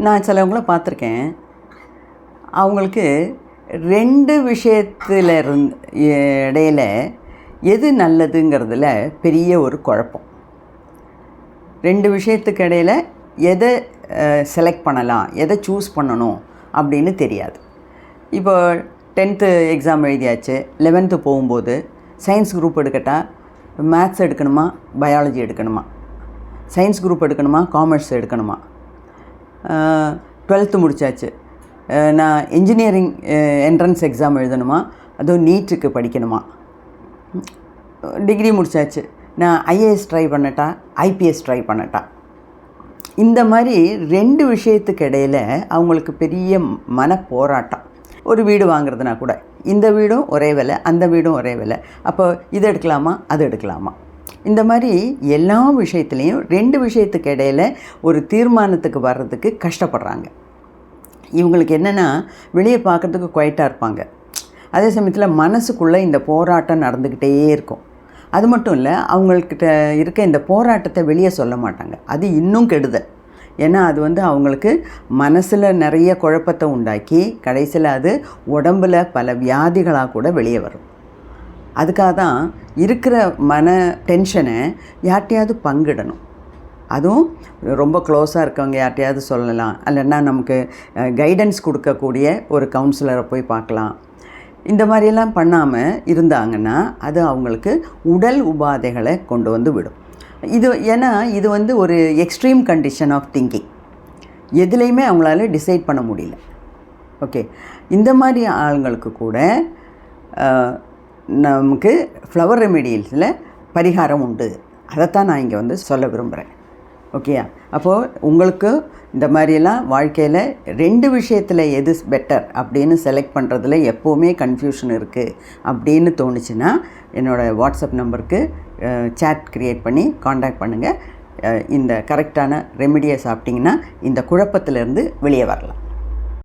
நான் சிலவங்கள பார்த்துருக்கேன். அவங்களுக்கு 2 விஷயத்தில் இடையில எது நல்லதுங்கிறதுல பெரிய ஒரு குழப்பம். 2 விஷயத்துக்கு இடையில் எதை செலக்ட் பண்ணலாம், எதை சூஸ் பண்ணணும் அப்படின்னு தெரியாது. இப்போ 10th எக்ஸாம் எழுதியாச்சு. 11th போகும்போது சயின்ஸ் குரூப் எடுக்கட்டா, மேத்ஸ் எடுக்கணுமா, பயாலஜி எடுக்கணுமா, சயின்ஸ் குரூப் எடுக்கணுமா, காமர்ஸ் எடுக்கணுமா, 12th முடித்தாச்சு, நான் இன்ஜினியரிங் என்ட்ரன்ஸ் எக்ஸாம் எழுதணுமா, அதுவும் நீட்டுக்கு படிக்கணுமா, டிகிரி முடித்தாச்சு, நான் ஐஏஎஸ் ட்ரை பண்ணட்டா, ஐபிஎஸ் ட்ரை பண்ணட்டா. இந்த மாதிரி 2 விஷயத்துக்கு இடையில் அவங்களுக்கு பெரிய மன போராட்டம். ஒரு வீடு வாங்குறதுனா கூட இந்த வீடும் ஒரே விலை, அந்த வீடும் ஒரே விலை, அப்போ இதை எடுக்கலாமா, அது எடுக்கலாமா. இந்த மாதிரி எல்லா விஷயத்துலேயும் 2 விஷயத்துக்கு இடையில் ஒரு தீர்மானத்துக்கு வர்றதுக்கு கஷ்டப்படுறாங்க. இவங்களுக்கு என்னென்னா, வெளியே பார்க்குறதுக்கு குவைட்டாக இருப்பாங்க, அதே சமயத்தில் மனசுக்குள்ளே இந்த போராட்டம் நடந்துக்கிட்டே இருக்கும். அது மட்டும் இல்லை, அவங்கக்கிட்ட இருக்க இந்த போராட்டத்தை வெளியே சொல்ல மாட்டாங்க. அது இன்னும் கெடுதல். ஏன்னா அது அவங்களுக்கு மனசில் நிறைய குழப்பத்தை உண்டாக்கி கடைசியில் அது உடம்பில் பல வியாதிகளாக கூட வெளியே வரும். அதுக்காக தான் இருக்கிற மன டென்ஷனை யார்ட்டையாவது பங்கிடணும். அதுவும் ரொம்ப க்ளோஸாக இருக்கவங்க யார்ட்டையாவது சொல்லலாம், இல்லைன்னா நமக்கு கைடன்ஸ் கொடுக்கக்கூடிய ஒரு கவுன்சிலரை போய் பார்க்கலாம். இந்த மாதிரியெல்லாம் பண்ணாமல் இருந்தாங்கன்னா அது அவங்களுக்கு உடல் உபாதைகளை கொண்டு வந்து விடும். ஏன்னா இது ஒரு எக்ஸ்ட்ரீம் கண்டிஷன் ஆஃப் திங்கிங். எதுலேயுமே அவங்களால டிசைட் பண்ண முடியல. ஓகே, இந்த மாதிரி ஆளுங்களுக்கு கூட நமக்கு ஃப்ளவர் ரெமிடியல்ஸில் பரிகாரம் உண்டு. அதைத்தான் நான் இங்கே சொல்ல விரும்புகிறேன். ஓகேயா? அப்போது உங்களுக்கு இந்த மாதிரியெல்லாம் வாழ்க்கையில் 2 விஷயத்தில் எது பெட்டர் அப்படின்னு செலக்ட் பண்ணுறதுல எப்போவுமே கன்ஃபியூஷன் இருக்குது அப்படின்னு தோணுச்சுன்னா என்னோடய வாட்ஸ்அப் நம்பருக்கு சேட் க்ரியேட் பண்ணி காண்டாக்ட் பண்ணுங்கள். இந்த கரெக்டான ரெமிடியை சாப்பிட்டிங்கன்னா இந்த குழப்பத்திலேருந்து வெளியே வரலாம்.